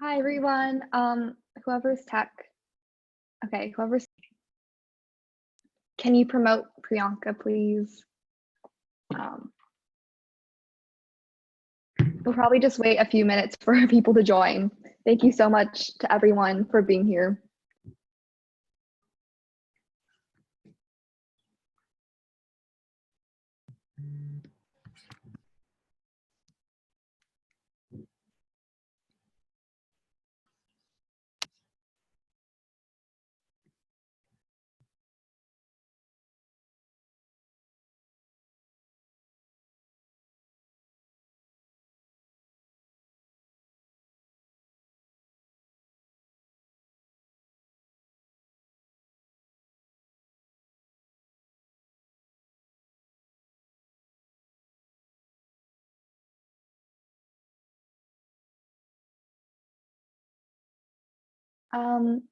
Hi everyone. Whoever's tech. Okay, whoever's. Can you promote Priyanka, please? Um, we'll probably just wait a few minutes for people to join. Thank you so much to everyone for being here.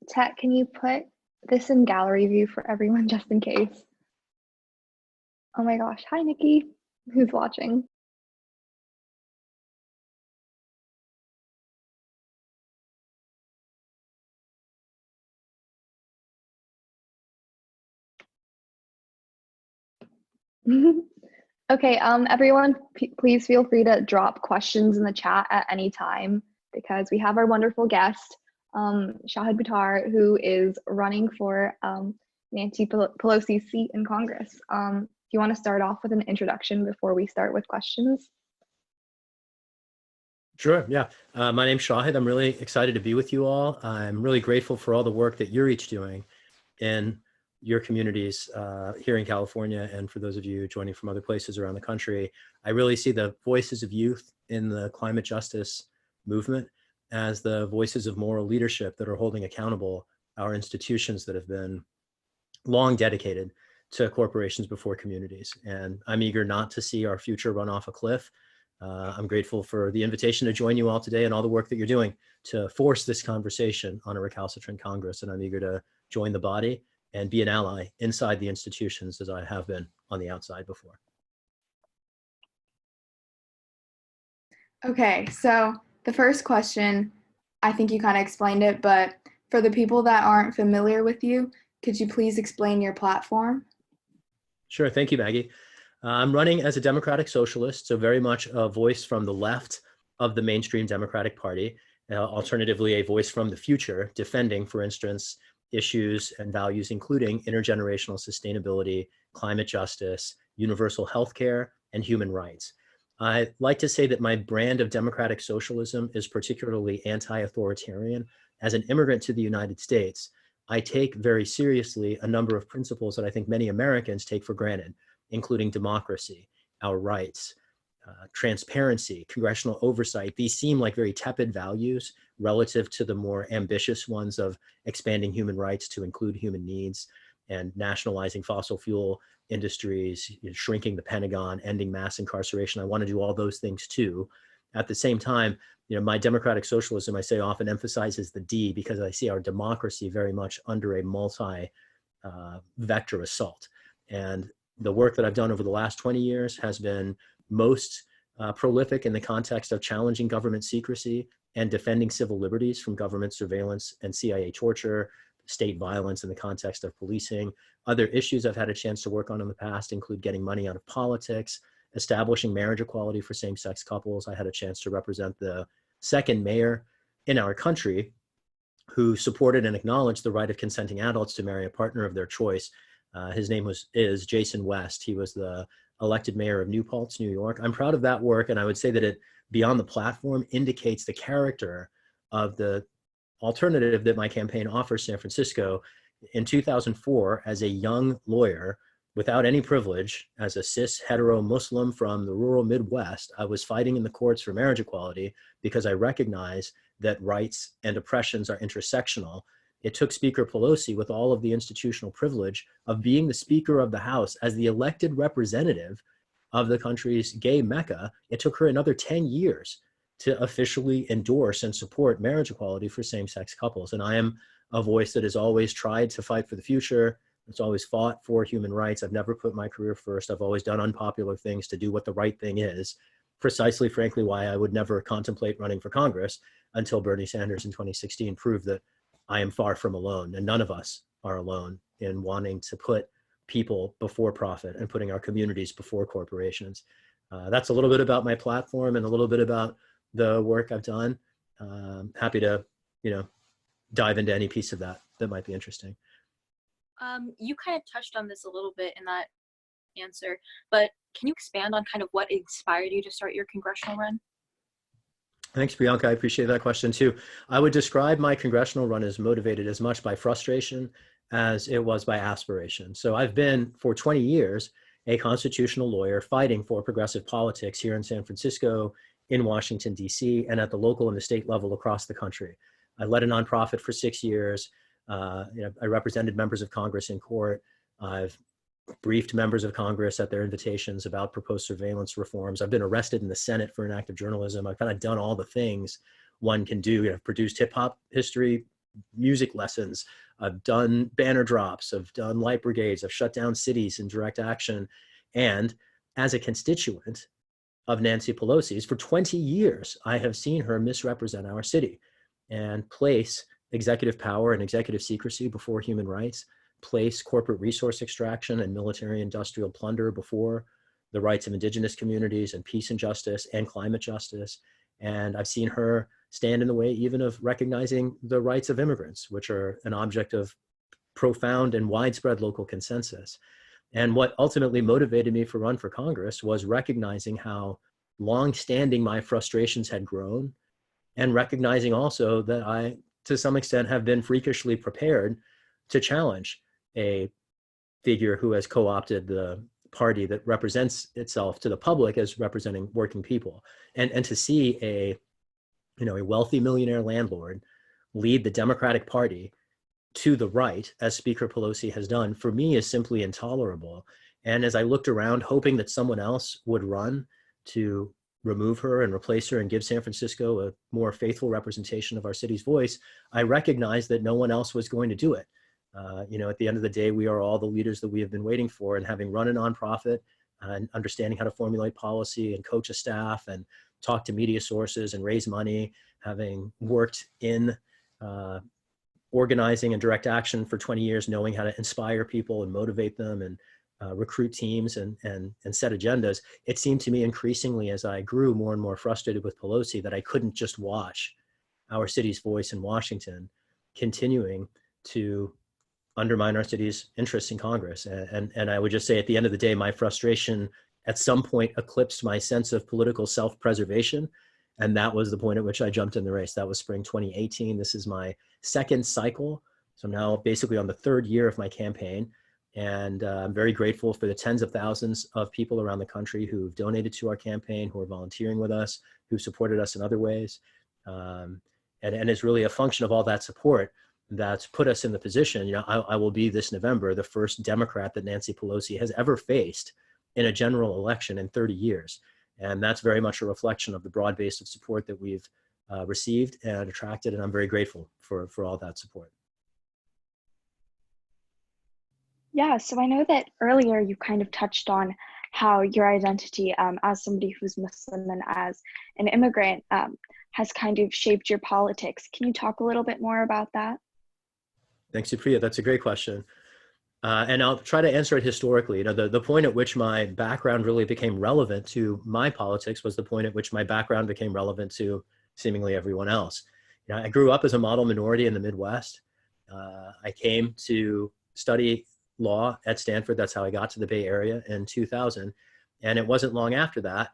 Tech, can you put this in gallery view for everyone just in case? Oh my gosh. Hi, Nikki, who's watching. Okay, everyone, please feel free to drop questions in the chat at any time because we have our wonderful guest, Shahid Buttar, who is running for Nancy Pelosi's seat in Congress. Do you want to start off with an introduction before we start with questions? Sure, yeah. My name's Shahid. I'm really excited to be with you all. I'm really grateful for all the work that you're each doing in your communities here in California, and for those of you joining from other places around the country. I really see the voices of youth in the climate justice movement as the voices of moral leadership that are holding accountable our institutions that have been long dedicated to corporations before communities. And I'm eager not to see our future run off a cliff. I'm grateful for the invitation to join you all today and all the work that you're doing to force this conversation on a recalcitrant Congress. And I'm eager to join the body and be an ally inside the institutions as I have been on the outside before. Okay, so the first question, I think you kind of explained it, but for the people that aren't familiar with you, could you please explain your platform? Sure, thank you, Maggie. I'm running as a democratic socialist, so very much a voice from the left of the mainstream Democratic Party, alternatively a voice from the future, defending, for instance, issues and values including intergenerational sustainability, climate justice, universal health care, and human rights. I like to say that my brand of democratic socialism is particularly anti-authoritarian. As an immigrant to the United States, I take very seriously a number of principles that I think many Americans take for granted, including democracy, our rights, transparency, congressional oversight. These seem like very tepid values relative to the more ambitious ones of expanding human rights to include human needs and nationalizing fossil fuel industries, shrinking the Pentagon, ending mass incarceration. I want to do all those things too. At the same time, my democratic socialism, I say, often emphasizes the D because I see our democracy very much under a multi-vector assault. And the work that I've done over the last 20 years has been most prolific in the context of challenging government secrecy and defending civil liberties from government surveillance and CIA torture, state violence in the context of policing. Other issues I've had a chance to work on in the past include getting money out of politics, establishing marriage equality for same-sex couples. I had a chance to represent the second mayor in our country who supported and acknowledged the right of consenting adults to marry a partner of their choice. His name is Jason West. He was the elected mayor of New Paltz, New York. I'm proud of that work, and I would say that it, beyond the platform, indicates the character of the alternative that my campaign offers San Francisco. In 2004, as a young lawyer, without any privilege, as a cis hetero Muslim from the rural Midwest, I was fighting in the courts for marriage equality because I recognize that rights and oppressions are intersectional. It took Speaker Pelosi, with all of the institutional privilege of being the Speaker of the House as the elected representative of the country's gay mecca, it took her another 10 years to officially endorse and support marriage equality for same-sex couples. And I am a voice that has always tried to fight for the future. It's always fought for human rights. I've never put my career first. I've always done unpopular things to do what the right thing is. precisely, frankly, why I would never contemplate running for Congress until Bernie Sanders in 2016 proved that I am far from alone, and none of us are alone in wanting to put people before profit and putting our communities before corporations. That's a little bit about my platform and a little bit about the work I've done. Happy to, dive into any piece of that might be interesting. You kind of touched on this a little bit in that answer, but can you expand on kind of what inspired you to start your congressional run? Thanks, Priyanka. I appreciate that question too. I would describe my congressional run as motivated as much by frustration as it was by aspiration. So I've been for 20 years a constitutional lawyer fighting for progressive politics here in San Francisco, in Washington, D.C., and at the local and the state level across the country. I led a nonprofit for 6 years. I represented members of Congress in court. I've briefed members of Congress at their invitations about proposed surveillance reforms. I've been arrested in the Senate for an act of journalism. I've kind of done all the things one can do. I've produced hip hop history music lessons. I've done banner drops. I've done light brigades. I've shut down cities in direct action. And as a constituent of Nancy Pelosi's, for 20 years, I have seen her misrepresent our city and place executive power and executive secrecy before human rights, place corporate resource extraction and military industrial plunder before the rights of indigenous communities and peace and justice and climate justice. And I've seen her stand in the way even of recognizing the rights of immigrants, which are an object of profound and widespread local consensus. And what ultimately motivated me to run for Congress was recognizing how long-standing my frustrations had grown, and recognizing also that I, to some extent, have been freakishly prepared to challenge a figure who has co-opted the party that represents itself to the public as representing working people. And to see a wealthy millionaire landlord lead the Democratic Party to the right, as Speaker Pelosi has done, for me is simply intolerable. And as I looked around, hoping that someone else would run to remove her and replace her and give San Francisco a more faithful representation of our city's voice, I recognized that no one else was going to do it. At the end of the day, we are all the leaders that we have been waiting for, and having run a nonprofit and understanding how to formulate policy and coach a staff and talk to media sources and raise money, having worked in organizing and direct action for 20 years, knowing how to inspire people and motivate them and recruit teams and set agendas, it seemed to me increasingly as I grew more and more frustrated with Pelosi that I couldn't just watch our city's voice in Washington continuing to undermine our city's interests in Congress. And I would just say at the end of the day, my frustration at some point eclipsed my sense of political self-preservation. And that was the point at which I jumped in the race. That was spring 2018. This is my second cycle. So I'm now basically on the third year of my campaign. And I'm very grateful for the tens of thousands of people around the country who've donated to our campaign, who are volunteering with us, who supported us in other ways. And it's really a function of all that support that's put us in the position. I will be this November the first Democrat that Nancy Pelosi has ever faced in a general election in 30 years. And that's very much a reflection of the broad base of support that we've received and attracted. And I'm very grateful for all that support. Yeah, so I know that earlier you kind of touched on how your identity as somebody who's Muslim and as an immigrant has kind of shaped your politics. Can you talk a little bit more about that? Thanks, Supriya. That's a great question. And I'll try to answer it historically. The point at which my background really became relevant to my politics was the point at which my background became relevant to seemingly everyone else. I grew up as a model minority in the Midwest. I came to study law at Stanford. That's how I got to the Bay Area in 2000. And it wasn't long after that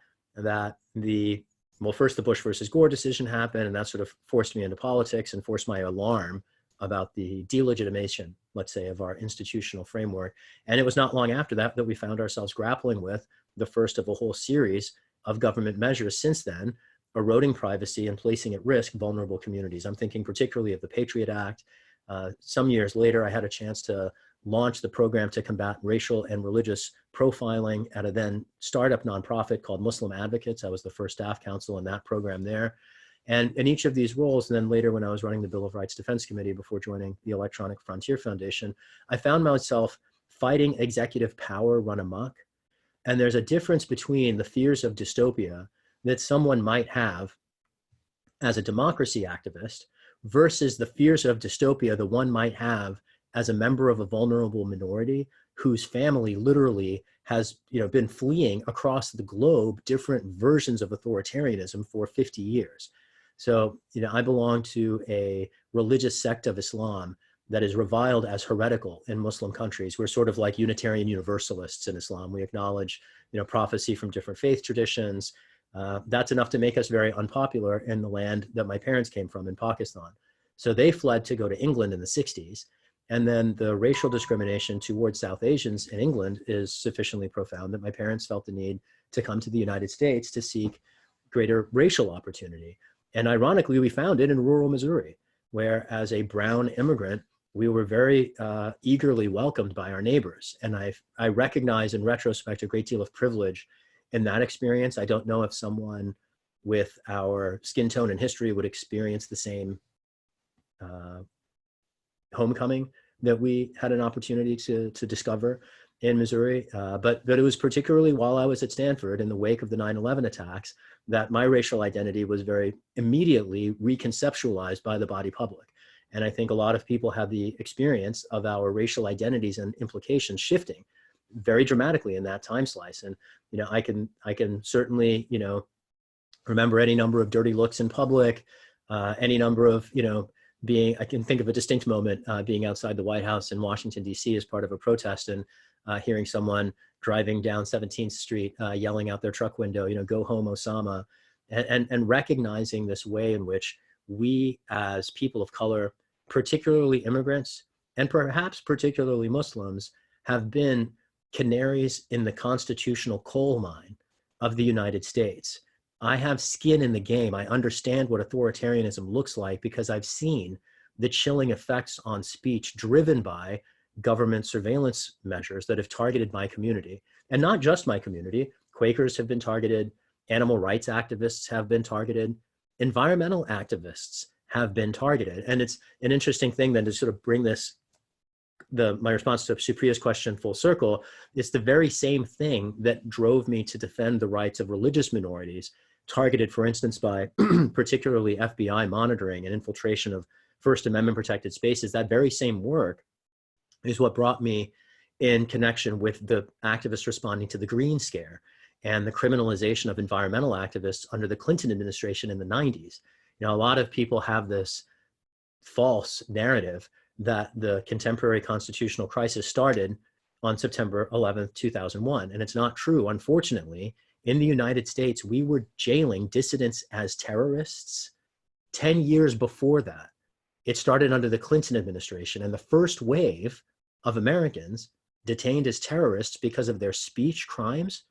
first the Bush versus Gore decision happened, and that sort of forced me into politics and forced my alarm about the delegitimation, let's say, of our institutional framework. And it was not long after that that we found ourselves grappling with the first of a whole series of government measures since then, eroding privacy and placing at risk vulnerable communities. I'm thinking particularly of the Patriot Act. Some years later, I had a chance to launch the program to combat racial and religious profiling at a then startup nonprofit called Muslim Advocates. I was the first staff counsel in that program there. And in each of these roles, and then later when I was running the Bill of Rights Defense Committee before joining the Electronic Frontier Foundation, I found myself fighting executive power run amok. And there's a difference between the fears of dystopia that someone might have as a democracy activist versus the fears of dystopia that one might have as a member of a vulnerable minority whose family literally has, been fleeing across the globe different versions of authoritarianism for 50 years. So, I belong to a religious sect of Islam that is reviled as heretical in Muslim countries. We're sort of like Unitarian Universalists in Islam. We acknowledge, prophecy from different faith traditions. That's enough to make us very unpopular in the land that my parents came from, in Pakistan. So they fled to go to England in the 60s. And then the racial discrimination towards South Asians in England is sufficiently profound that my parents felt the need to come to the United States to seek greater racial opportunity. And ironically, we found it in rural Missouri, where as a brown immigrant, we were very eagerly welcomed by our neighbors. And I recognize in retrospect a great deal of privilege in that experience. I don't know if someone with our skin tone and history would experience the same homecoming that we had an opportunity to discover in Missouri. But it was particularly while I was at Stanford in the wake of the 9/11 attacks that my racial identity was very immediately reconceptualized by the body public. And I think a lot of people have the experience of our racial identities and implications shifting very dramatically in that time slice. And, I can certainly, remember any number of dirty looks in public, any number of, I can think of a distinct moment being outside the White House in Washington, D.C. as part of a protest and hearing someone driving down 17th Street yelling out their truck window, go home, Osama, and recognizing this way in which we as people of color, particularly immigrants, and perhaps particularly Muslims, have been canaries in the constitutional coal mine of the United States. I have skin in the game. I understand what authoritarianism looks like because I've seen the chilling effects on speech driven by government surveillance measures that have targeted my community. And not just my community. Quakers have been targeted. Animal rights activists have been targeted. Environmental activists have been targeted. And it's an interesting thing then to sort of bring my response to Supriya's question full circle. It's the very same thing that drove me to defend the rights of religious minorities targeted, for instance, by particularly FBI monitoring and infiltration of First Amendment protected spaces. That very same work is what brought me in connection with the activists responding to the Green Scare and the criminalization of environmental activists under the Clinton administration in the 90s. A lot of people have this false narrative that the contemporary constitutional crisis started on September 11th, 2001. And it's not true. Unfortunately, in the United States, we were jailing dissidents as terrorists 10 years before that. It started under the Clinton administration, and the first wave of Americans detained as terrorists because of their speech crimes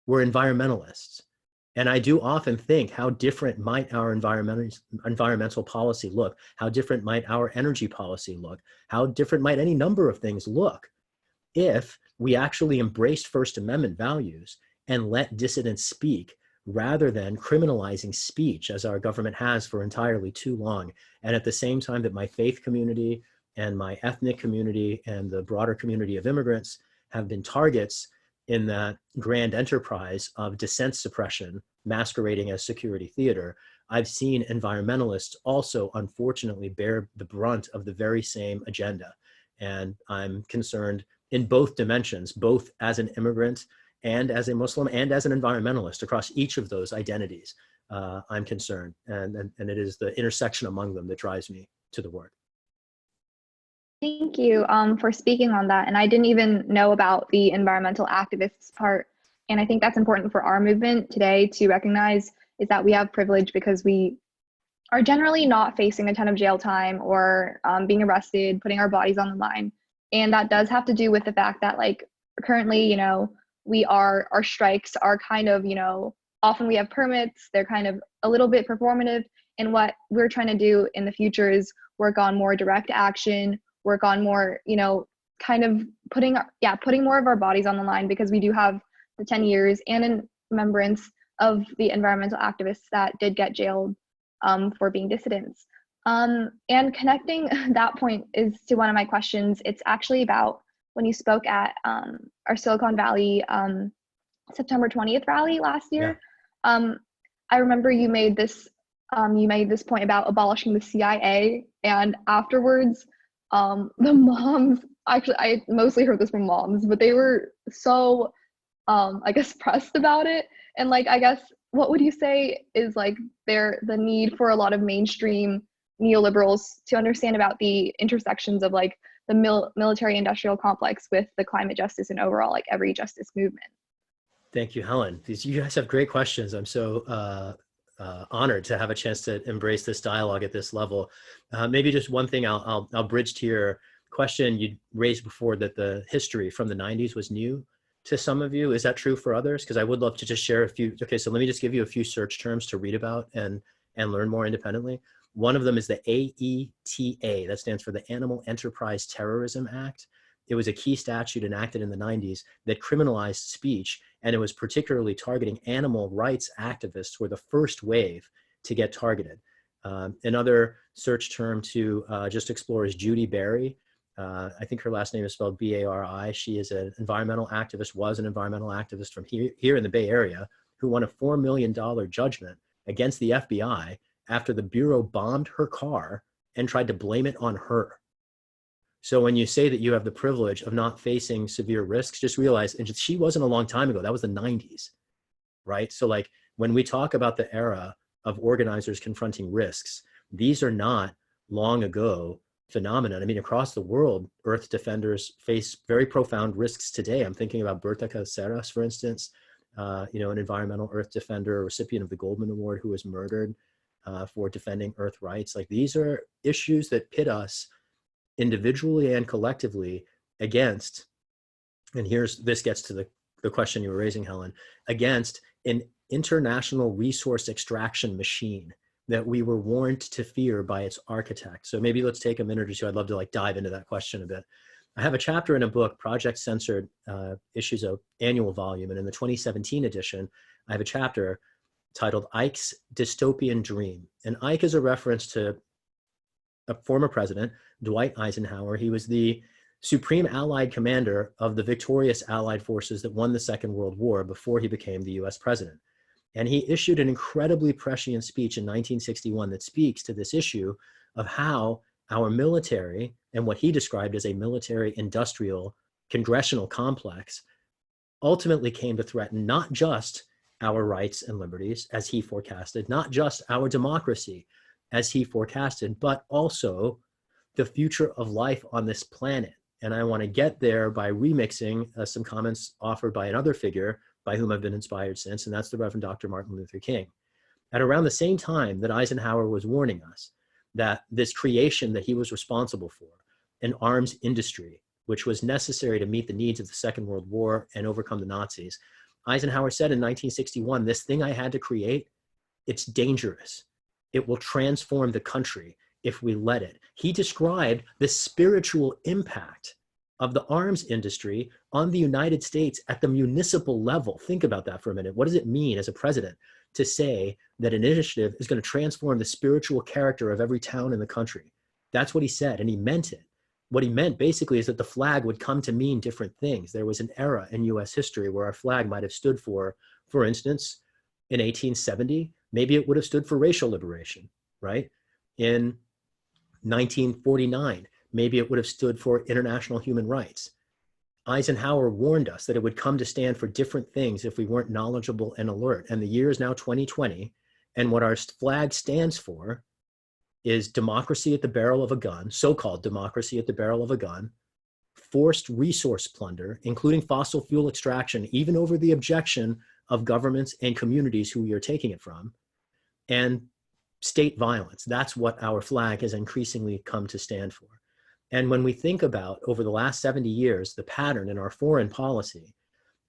were environmentalists. And I do often think, how different might our environmental policy look? How different might our energy policy look? How different might any number of things look if we actually embraced First Amendment values and let dissidents speak rather than criminalizing speech as our government has for entirely too long. And at the same time that my faith community and my ethnic community and the broader community of immigrants have been targets in that grand enterprise of dissent suppression masquerading as security theater, I've seen environmentalists also unfortunately bear the brunt of the very same agenda. And I'm concerned in both dimensions, both as an immigrant and as a Muslim and as an environmentalist. Across each of those identities, I'm concerned. And it is the intersection among them that drives me to the work. Thank you for speaking on that. And I didn't even know about the environmental activists part. And I think that's important for our movement today to recognize, is that we have privilege because we are generally not facing a ton of jail time or being arrested, putting our bodies on the line. And that does have to do with the fact that, like, currently, our strikes are kind of, often we have permits, they're kind of a little bit performative. And what we're trying to do in the future is work on more direct action, work on more, kind of putting more of our bodies on the line, because we do have the 10 years and in remembrance of the environmental activists that did get jailed for being dissidents. And connecting that point is to one of my questions. It's actually about when you spoke at our Silicon Valley September 20th rally last year. Yeah. I remember you made this point about abolishing the CIA, and afterwards, the moms, actually, I mostly heard this from moms, but they were so, I guess, pressed about it. And like, I guess, what would you say is like the need for a lot of mainstream neoliberals to understand about the intersections of like the military industrial complex with the climate justice and overall like every justice movement? Thank you, Helen. You guys have great questions. I'm so honored to have a chance to embrace this dialogue at this level. Maybe just one thing I'll bridge to your question you raised before, that the history from the 90s was new to some of you. Is that true for others? Because I would love to just share a few. Okay, so let me just give you a few search terms to read about and learn more independently. One of them is the AETA, that stands for the Animal Enterprise Terrorism Act. It was a key statute enacted in the 90s that criminalized speech, and it was particularly targeting animal rights activists, were the first wave to get targeted. Another search term to just explore is Judy Berry. I think her last name is spelled B-A-R-I. She is an environmental activist, was an environmental activist from here in the Bay Area, who won a $4 million judgment against the FBI after the Bureau bombed her car and tried to blame it on her. So when you say that you have the privilege of not facing severe risks, just realize, and she wasn't a long time ago, that was the 90s, right? So like when we talk about the era of organizers confronting risks, these are not long ago phenomenon. I mean, across the world, Earth defenders face very profound risks today. I'm thinking about Berta Cáceres, for instance, an environmental Earth defender, a recipient of the Goldman Award, who was murdered for defending Earth rights. Like, these are issues that pit us individually and collectively against, and this gets to the question you were raising, Helen, against an international resource extraction machine that we were warned to fear by its architect. So maybe let's take a minute or two. I'd love to like dive into that question a bit. I have a chapter in a book, Project Censored issues an annual volume, and in the 2017 edition, I have a chapter titled Ike's Dystopian Dream. And Ike is a reference to a former president, Dwight Eisenhower. He was the supreme Allied commander of the victorious Allied forces that won the Second World War before he became the US president. And he issued an incredibly prescient speech in 1961 that speaks to this issue of how our military, and what he described as a military industrial congressional complex, ultimately came to threaten not just our rights and liberties, as he forecasted, not just our democracy, as he forecasted, but also the future of life on this planet. And I want to get there by remixing some comments offered by another figure by whom I've been inspired since, and that's the Reverend Dr. Martin Luther King. At around the same time that Eisenhower was warning us that this creation that he was responsible for, an arms industry, which was necessary to meet the needs of the Second World War and overcome the Nazis, Eisenhower said in 1961, this thing I had to create, it's dangerous. It will transform the country if we let it. He described the spiritual impact of the arms industry on the United States at the municipal level. Think about that for a minute. What does it mean as a president to say that an initiative is going to transform the spiritual character of every town in the country? That's what he said, and he meant it. What he meant basically is that the flag would come to mean different things. There was an era in US history where our flag might have stood for instance, in 1870, maybe it would have stood for racial liberation, right? In 1949, maybe it would have stood for international human rights. Eisenhower warned us that it would come to stand for different things if we weren't knowledgeable and alert. And the year is now 2020, and what our flag stands for is democracy at the barrel of a gun, so-called democracy at the barrel of a gun, forced resource plunder, including fossil fuel extraction, even over the objection of governments and communities who we are taking it from, and state violence. That's what our flag has increasingly come to stand for. And when we think about, over the last 70 years, the pattern in our foreign policy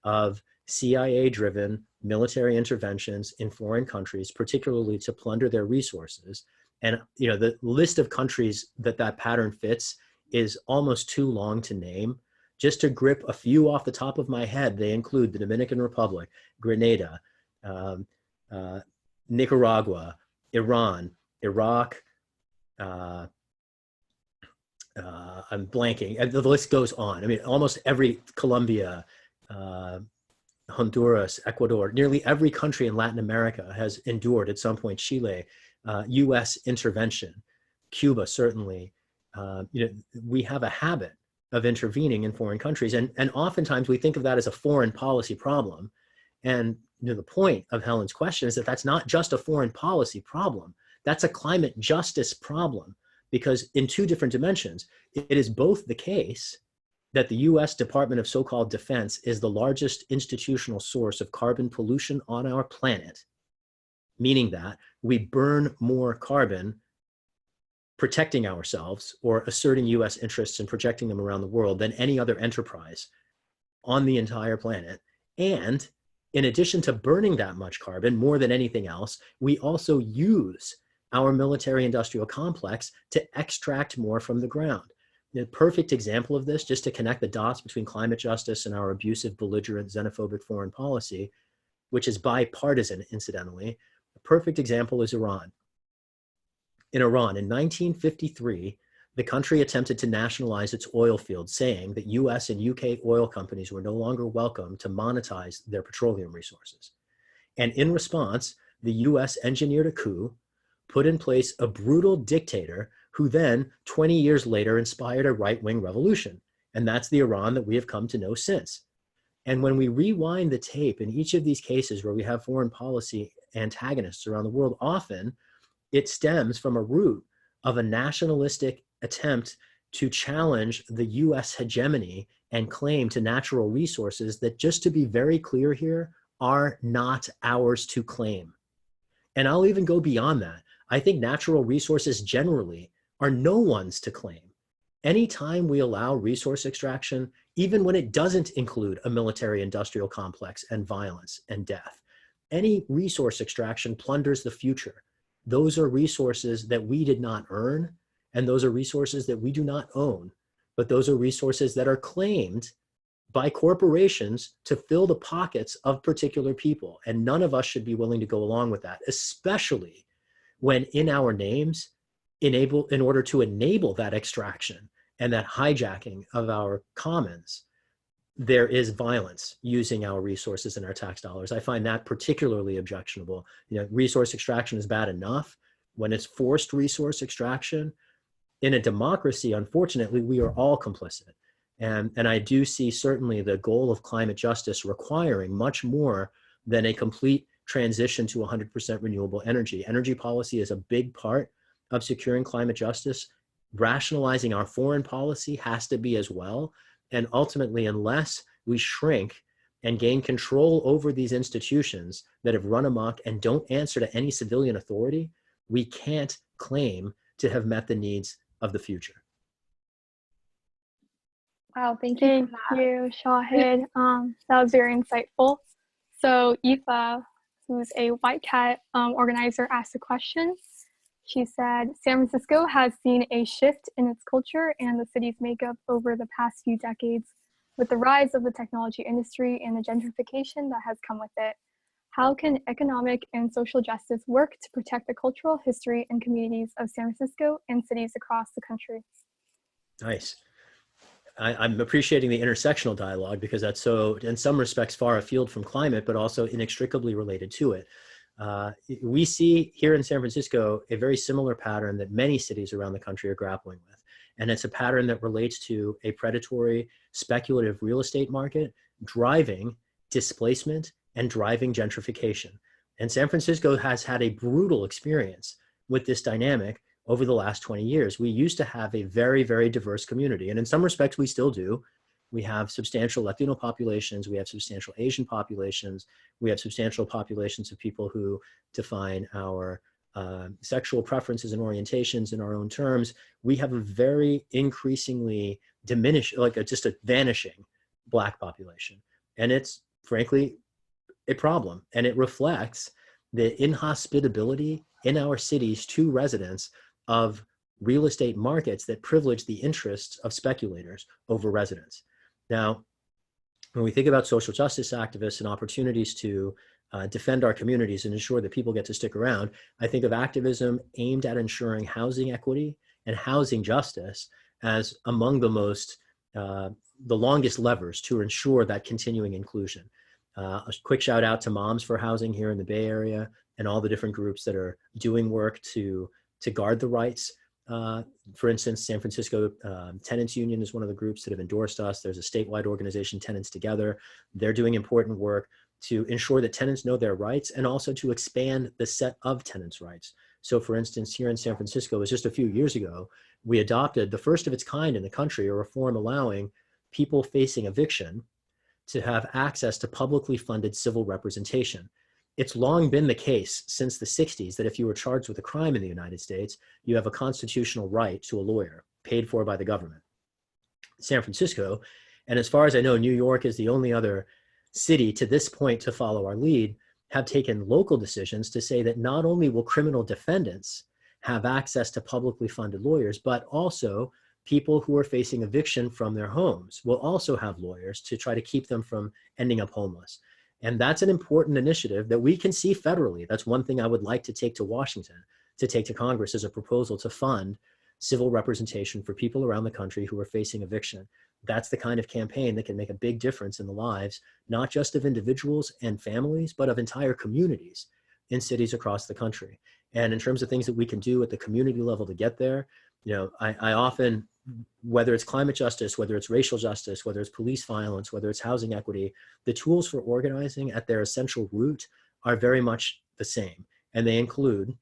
of CIA-driven military interventions in foreign countries, particularly to plunder their resources, and the list of countries that pattern fits is almost too long to name. Just to grip a few off the top of my head, they include the Dominican Republic, Grenada, Nicaragua, Iran, Iraq, I'm blanking, the list goes on. I mean, almost every, Colombia, Honduras, Ecuador, nearly every country in Latin America has endured at some point, Chile, US intervention, Cuba, certainly. We have a habit of intervening in foreign countries. And oftentimes we think of that as a foreign policy problem. And the point of Helen's question is that that's not just a foreign policy problem. That's a climate justice problem, because in two different dimensions, it is both the case that the US Department of so-called Defense is the largest institutional source of carbon pollution on our planet, meaning that we burn more carbon protecting ourselves or asserting US interests and projecting them around the world than any other enterprise on the entire planet. And in addition to burning that much carbon, more than anything else, we also use our military industrial complex to extract more from the ground. The perfect example of this, just to connect the dots between climate justice and our abusive, belligerent, xenophobic foreign policy, which is bipartisan, incidentally, a perfect example is Iran. In Iran, in 1953, the country attempted to nationalize its oil fields, saying that US and UK oil companies were no longer welcome to monetize their petroleum resources. And in response, the US engineered a coup, put in place a brutal dictator who then, 20 years later, inspired a right-wing revolution. And that's the Iran that we have come to know since. And when we rewind the tape in each of these cases where we have foreign policy antagonists around the world, often it stems from a root of a nationalistic attempt to challenge the US hegemony and claim to natural resources that, just to be very clear here, are not ours to claim. And I'll even go beyond that. I think natural resources generally are no one's to claim. Anytime we allow resource extraction, even when it doesn't include a military industrial complex and violence and death, any resource extraction plunders the future. Those are resources that we did not earn, and those are resources that we do not own, but those are resources that are claimed by corporations to fill the pockets of particular people. And none of us should be willing to go along with that, especially when in our names, in order to enable that extraction and that hijacking of our commons, there is violence using our resources and our tax dollars. I find that particularly objectionable. Resource extraction is bad enough. When it's forced resource extraction, in a democracy, unfortunately, we are all complicit. And I do see certainly the goal of climate justice requiring much more than a complete transition to 100% renewable energy. Energy policy is a big part of securing climate justice. Rationalizing our foreign policy has to be as well. And ultimately, unless we shrink and gain control over these institutions that have run amok and don't answer to any civilian authority, we can't claim to have met the needs of the future. Wow, thank you. Thank you, Shahid. That was very insightful. So Aoife, who's a White Cat organizer, asked a question. She said, San Francisco has seen a shift in its culture and the city's makeup over the past few decades with the rise of the technology industry and the gentrification that has come with it. How can economic and social justice work to protect the cultural history and communities of San Francisco and cities across the country? Nice. I'm appreciating the intersectional dialogue, because that's so, in some respects, far afield from climate, but also inextricably related to it. We see here in San Francisco a very similar pattern that many cities around the country are grappling with. And it's a pattern that relates to a predatory, speculative real estate market driving displacement and driving gentrification. And San Francisco has had a brutal experience with this dynamic over the last 20 years. We used to have a very, very diverse community. And in some respects, we still do. We have substantial Latino populations, we have substantial Asian populations, we have substantial populations of people who define our sexual preferences and orientations in our own terms. We have a very increasingly diminished, just a vanishing Black population. And it's frankly a problem. And it reflects the inhospitability in our cities to residents of real estate markets that privilege the interests of speculators over residents. Now, when we think about social justice activists and opportunities to defend our communities and ensure that people get to stick around, I think of activism aimed at ensuring housing equity and housing justice as among the most, the longest levers to ensure that continuing inclusion. A quick shout out to Moms for Housing here in the Bay Area and all the different groups that are doing work to guard the rights. For instance, San Francisco Tenants Union is one of the groups that have endorsed us. There's a statewide organization, Tenants Together. They're doing important work to ensure that tenants know their rights and also to expand the set of tenants' rights. So for instance, here in San Francisco, it was just a few years ago, we adopted the first of its kind in the country, a reform allowing people facing eviction to have access to publicly funded civil representation. It's long been the case since the 60s that if you were charged with a crime in the United States, you have a constitutional right to a lawyer paid for by the government. San Francisco, and as far as I know, New York is the only other city to this point to follow our lead, have taken local decisions to say that not only will criminal defendants have access to publicly funded lawyers, but also people who are facing eviction from their homes will also have lawyers to try to keep them from ending up homeless. And that's an important initiative that we can see federally. That's one thing I would like to take to Washington, to take to Congress as a proposal to fund civil representation for people around the country who are facing eviction. That's the kind of campaign that can make a big difference in the lives, not just of individuals and families, but of entire communities in cities across the country. And in terms of things that we can do at the community level to get there, you know, I often, whether it's climate justice, whether it's racial justice, whether it's police violence, whether it's housing equity, the tools for organizing at their essential root are very much the same. And they include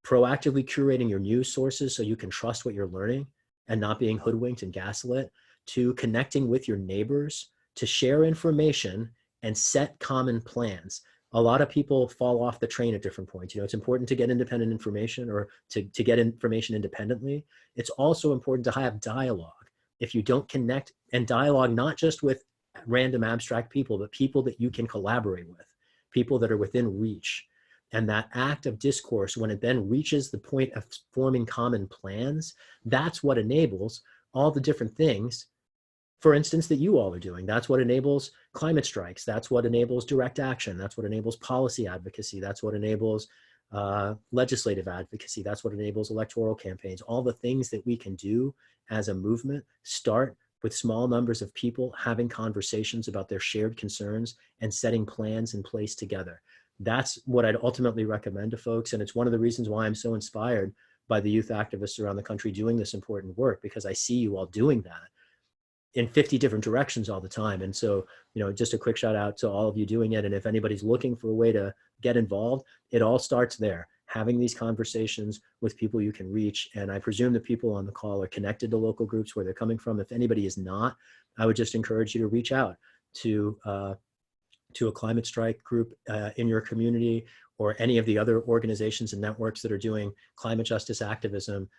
proactively curating your news sources so you can trust what you're learning and not being hoodwinked and gaslit, to connecting with your neighbors, to share information and set common plans. A lot of people fall off the train at different points. You know, it's important to get independent information or to get information independently. It's also important to have dialogue. If you don't connect and dialogue, not just with random abstract people, but people that you can collaborate with, people that are within reach. And that act of discourse, when it then reaches the point of forming common plans, that's what enables all the different things, for instance, that you all are doing. That's what enables climate strikes. That's what enables direct action. That's what enables policy advocacy. That's what enables legislative advocacy. That's what enables electoral campaigns. All the things that we can do as a movement start with small numbers of people having conversations about their shared concerns and setting plans in place together. That's what I'd ultimately recommend to folks. And it's one of the reasons why I'm so inspired by the youth activists around the country doing this important work, because I see you all doing that in 50 different directions all the time. And so, you know, just a quick shout out to all of you doing it. And if anybody's looking for a way to get involved, it all starts there, having these conversations with people you can reach. And I presume the people on the call are connected to local groups where they're coming from. If anybody is not, I would just encourage you to reach out to a climate strike group in your community, or any of the other organizations and networks that are doing climate justice activism.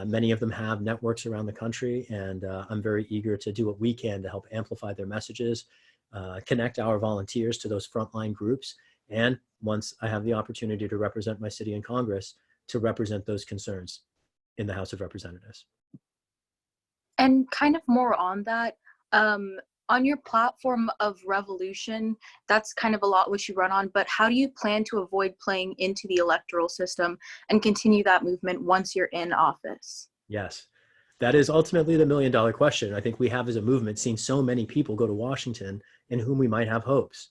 Many of them have networks around the country, and I'm very eager to do what we can to help amplify their messages, connect our volunteers to those frontline groups, and once I have the opportunity to represent my city in Congress, to represent those concerns in the House of Representatives. And kind of more on that, on your platform of revolution, that's kind of a lot what you run on, but how do you plan to avoid playing into the electoral system and continue that movement once you're in office? Yes, that is ultimately the million-dollar question. I think we have as a movement seen so many people go to Washington in whom we might have hopes.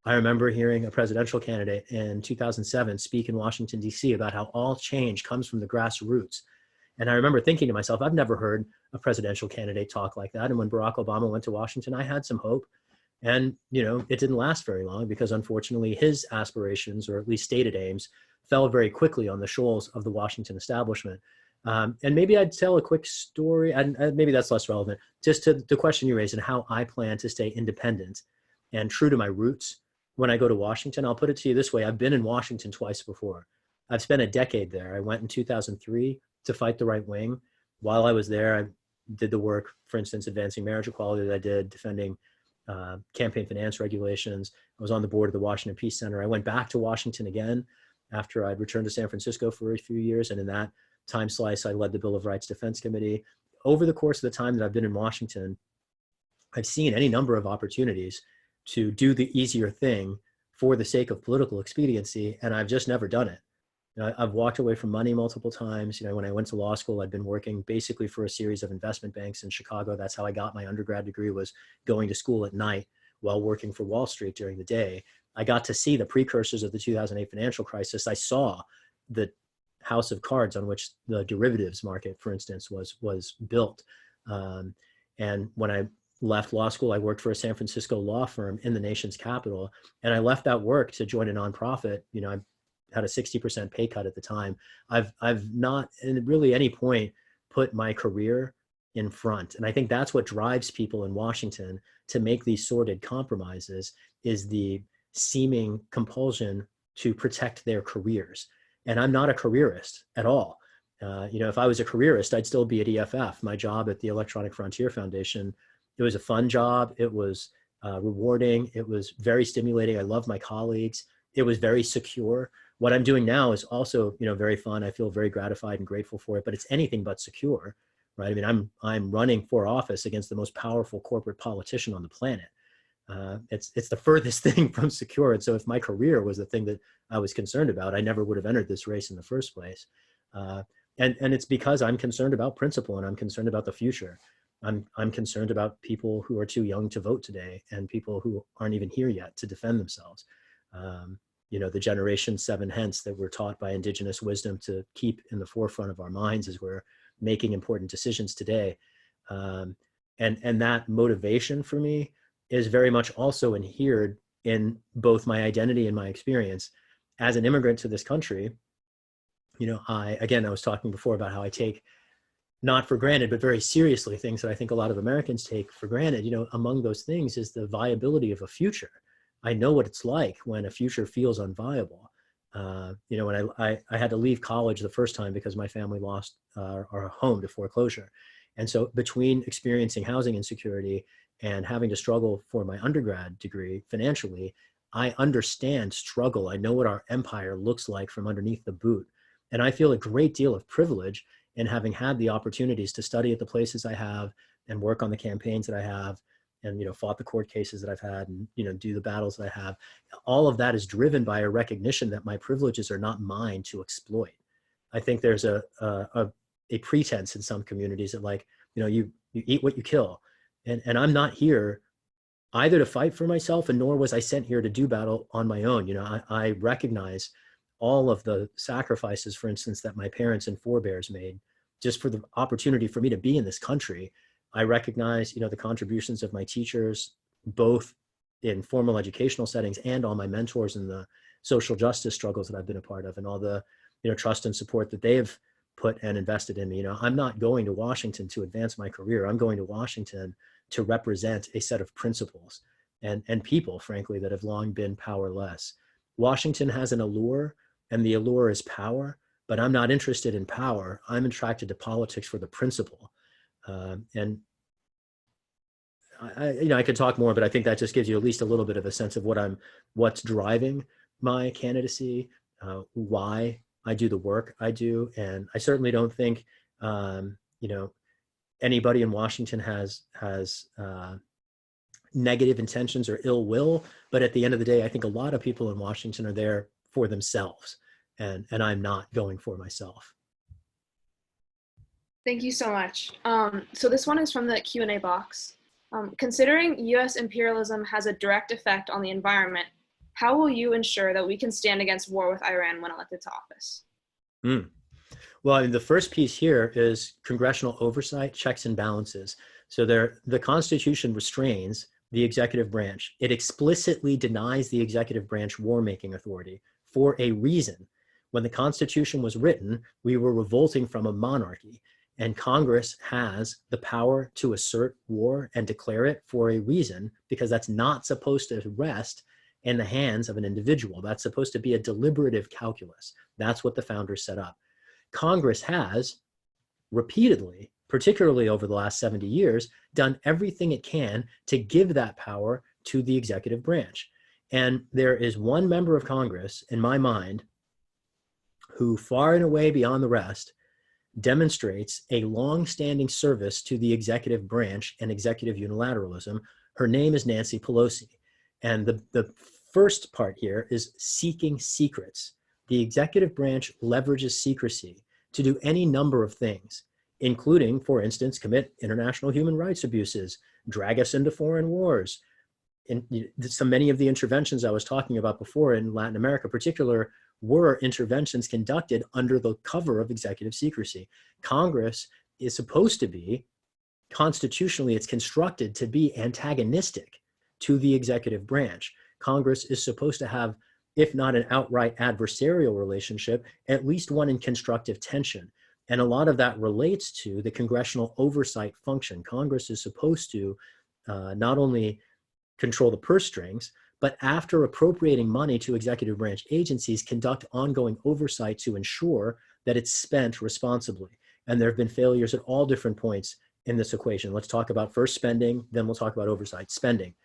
I remember hearing a presidential candidate in 2007 speak in Washington, D.C. about how all change comes from the grassroots. And I remember thinking to myself, I've never heard a presidential candidate talk like that. And when Barack Obama went to Washington, I had some hope. And, you know, it didn't last very long because unfortunately his aspirations, or at least stated aims, fell very quickly on the shoals of the Washington establishment. And maybe I'd tell a quick story, and maybe that's less relevant, just to the question you raised and how I plan to stay independent and true to my roots when I go to Washington. I'll put it to you this way. I've been in Washington twice before. I've spent a decade there. I went in 2003 to fight the right wing. While I was there, I did the work, for instance, advancing marriage equality that I did, defending campaign finance regulations. I was on the board of the Washington Peace Center. I went back to Washington again after I'd returned to San Francisco for a few years. And in that time slice, I led the Bill of Rights Defense Committee. Over the course of the time that I've been in Washington, I've seen any number of opportunities to do the easier thing for the sake of political expediency, and I've just never done it. You know, I've walked away from money multiple times. You know, when I went to law school, I'd been working basically for a series of investment banks in Chicago. That's how I got my undergrad degree, was going to school at night, while working for Wall Street during the day. I got to see the precursors of the 2008 financial crisis. I saw the house of cards on which the derivatives market, for instance, was built. And when I left law school, I worked for a San Francisco law firm in the nation's capital. And I left that work to join a nonprofit. You know, I had a 60% pay cut at the time. I've not, in really any point, put my career in front. And I think that's what drives people in Washington to make these sordid compromises, is the seeming compulsion to protect their careers. And I'm not a careerist at all. You know, if I was a careerist, I'd still be at EFF. My job at the Electronic Frontier Foundation, it was a fun job. It was rewarding. It was very stimulating. I love my colleagues. It was very secure. What I'm doing now is also, you know, very fun. I feel very gratified and grateful for it, but it's anything but secure, right? I mean, I'm running for office against the most powerful corporate politician on the planet. It's the furthest thing from secure. And so if my career was the thing that I was concerned about, I never would have entered this race in the first place. And it's because I'm concerned about principle, and I'm concerned about the future. I'm concerned about people who are too young to vote today, and people who aren't even here yet to defend themselves. You know, the generation 7 hence that we're taught by indigenous wisdom to keep in the forefront of our minds as we're making important decisions today. And that motivation for me is very much also inhered in both my identity and my experience as an immigrant to this country. You know, I was talking before about how I take not for granted, but very seriously, things that I think a lot of Americans take for granted. You know, among those things is the viability of a future. I know what it's like when a future feels unviable. You know, when I had to leave college the first time because my family lost our home to foreclosure. And so between experiencing housing insecurity and having to struggle for my undergrad degree financially, I understand struggle. I know what our empire looks like from underneath the boot. And I feel a great deal of privilege in having had the opportunities to study at the places I have and work on the campaigns that I have, and, you know, fought the court cases that I've had, and, you know, do the battles that I have. All of that is driven by a recognition that my privileges are not mine to exploit. I think there's a pretense in some communities that, like, you know, you eat what you kill. And I'm not here either to fight for myself, and nor was I sent here to do battle on my own. You know, I recognize all of the sacrifices, for instance, that my parents and forebears made just for the opportunity for me to be in this country. I recognize, you know, the contributions of my teachers, both in formal educational settings and all my mentors and the social justice struggles that I've been a part of, and all the, you know, trust and support that they've put and invested in me. You know, I'm not going to Washington to advance my career. I'm going to Washington to represent a set of principles and people, frankly, that have long been powerless. Washington has an allure, and the allure is power, but I'm not interested in power. I'm attracted to politics for the principle. And I could talk more, but I think that just gives you at least a little bit of a sense of what's driving my candidacy, why I do the work I do. And I certainly don't think, you know, anybody in Washington has negative intentions or ill will, but at the end of the day, I think a lot of people in Washington are there for themselves, and I'm not going for myself. Thank you so much. So this one is from the Q&A box. Considering U.S. imperialism has a direct effect on the environment, how will you ensure that we can stand against war with Iran when elected to office? Well, I mean, the first piece here is congressional oversight, checks and balances. So the Constitution restrains the executive branch. It explicitly denies the executive branch war-making authority for a reason. When the Constitution was written, we were revolting from a monarchy, and Congress has the power to assert war and declare it for a reason, because that's not supposed to rest in the hands of an individual. That's supposed to be a deliberative calculus. That's what the founders set up. Congress has repeatedly, particularly over the last 70 years, done everything it can to give that power to the executive branch. And there is one member of Congress, in my mind, who far and away beyond the rest demonstrates a long-standing service to the executive branch and executive unilateralism. Her name is Nancy Pelosi. And the first part here is seeking secrets. The executive branch leverages secrecy to do any number of things, including, for instance, commit international human rights abuses, drag us into foreign wars, many of the interventions I was talking about before in Latin America in particular were interventions conducted under the cover of executive secrecy. Congress is supposed to be, constitutionally, it's constructed to be antagonistic to the executive branch. Congress is supposed to have, if not an outright adversarial relationship, at least one in constructive tension. And a lot of that relates to the congressional oversight function. Congress is supposed to not only control the purse strings, but after appropriating money to executive branch agencies, conduct ongoing oversight to ensure that it's spent responsibly. And there have been failures at all different points in this equation. Let's talk about first spending, then we'll talk about oversight. Spending.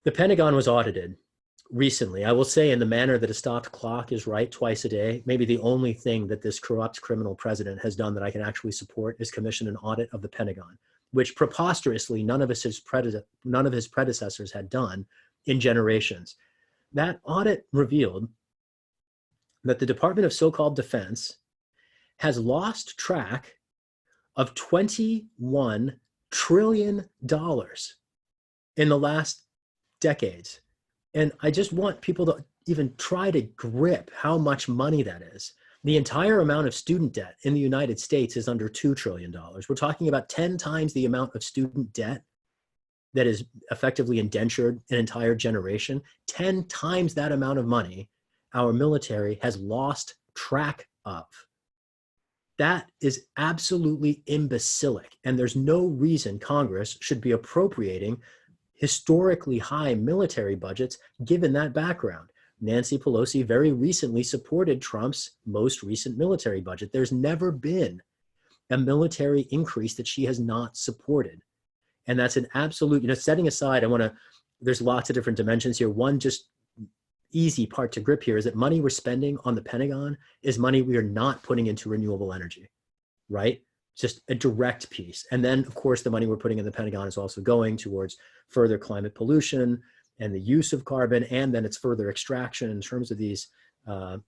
The Pentagon was audited recently. I will say, in the manner that a stopped clock is right twice a day, maybe the only thing that this corrupt criminal president has done that I can actually support is commission an audit of the Pentagon, which preposterously none of his predecessors had done in generations. That audit revealed that the Department of so-called Defense has lost track of $21 trillion in the last decades. And I just want people to even try to grip how much money that is. The entire amount of student debt in the United States is under $2 trillion. We're talking about 10 times the amount of student debt that is effectively indentured an entire generation. 10 times that amount of money our military has lost track of. That is absolutely imbecilic. And there's no reason Congress should be appropriating historically high military budgets given that background. Nancy Pelosi very recently supported Trump's most recent military budget. There's never been a military increase that she has not supported. And that's an absolute, setting aside, there's lots of different dimensions here. One just easy part to grip here is that money we're spending on the Pentagon is money we are not putting into renewable energy, right? Just a direct piece. And then, of course, the money we're putting in the Pentagon is also going towards further climate pollution and the use of carbon, and then its further extraction in terms of these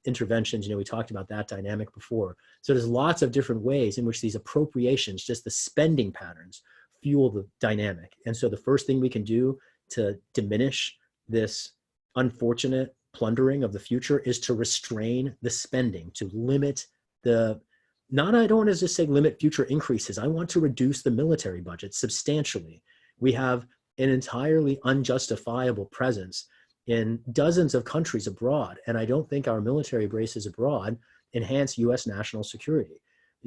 interventions. We talked about that dynamic before. So there's lots of different ways in which these appropriations, just the spending patterns, fuel the dynamic. And so the first thing we can do to diminish this unfortunate plundering of the future is to restrain the spending, to limit I don't want to just say limit future increases. I want to reduce the military budget substantially. We have an entirely unjustifiable presence in dozens of countries abroad, and I don't think our military bases abroad enhance U.S. national security.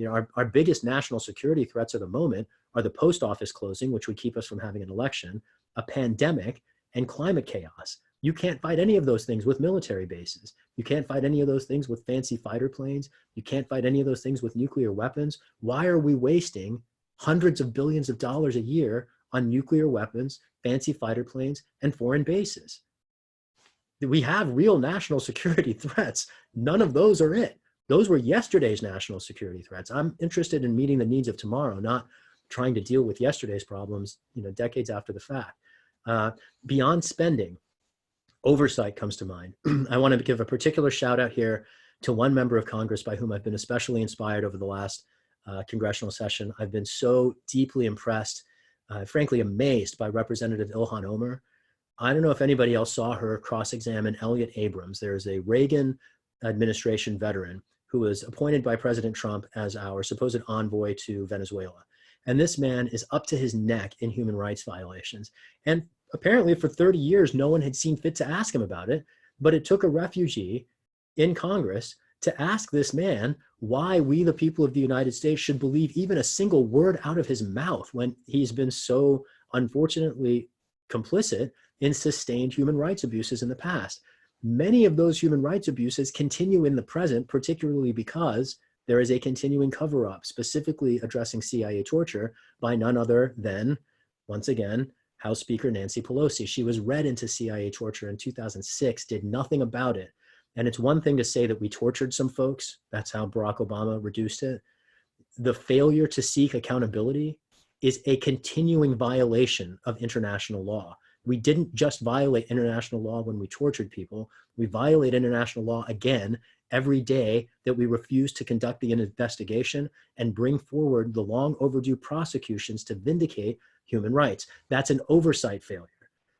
Our biggest national security threats at the moment are the post office closing, which would keep us from having an election, a pandemic, and climate chaos. You can't fight any of those things with military bases. You can't fight any of those things with fancy fighter planes. You can't fight any of those things with nuclear weapons. Why are we wasting hundreds of billions of dollars a year on nuclear weapons, fancy fighter planes, and foreign bases? We have real national security threats. None of those are it. Those were yesterday's national security threats. I'm interested in meeting the needs of tomorrow, not trying to deal with yesterday's problems, decades after the fact. Beyond spending, oversight comes to mind. I want to give a particular shout out here to one member of Congress by whom I've been especially inspired over the last congressional session. I've been so deeply impressed, frankly amazed by Representative Ilhan Omar. I don't know if anybody else saw her cross-examine Elliott Abrams. There's a Reagan administration veteran who was appointed by President Trump as our supposed envoy to Venezuela. And this man is up to his neck in human rights violations. And apparently for 30 years, no one had seen fit to ask him about it, but it took a refugee in Congress to ask this man why we, the people of the United States, should believe even a single word out of his mouth when he's been so unfortunately complicit in sustained human rights abuses in the past. Many of those human rights abuses continue in the present, particularly because there is a continuing cover-up, specifically addressing CIA torture by none other than, once again, House Speaker Nancy Pelosi. She was read into CIA torture in 2006, did nothing about it. And it's one thing to say that we tortured some folks. That's how Barack Obama reduced it. The failure to seek accountability is a continuing violation of international law. We didn't just violate international law when we tortured people. We violate international law again every day that we refuse to conduct the investigation and bring forward the long overdue prosecutions to vindicate human rights. That's an oversight failure.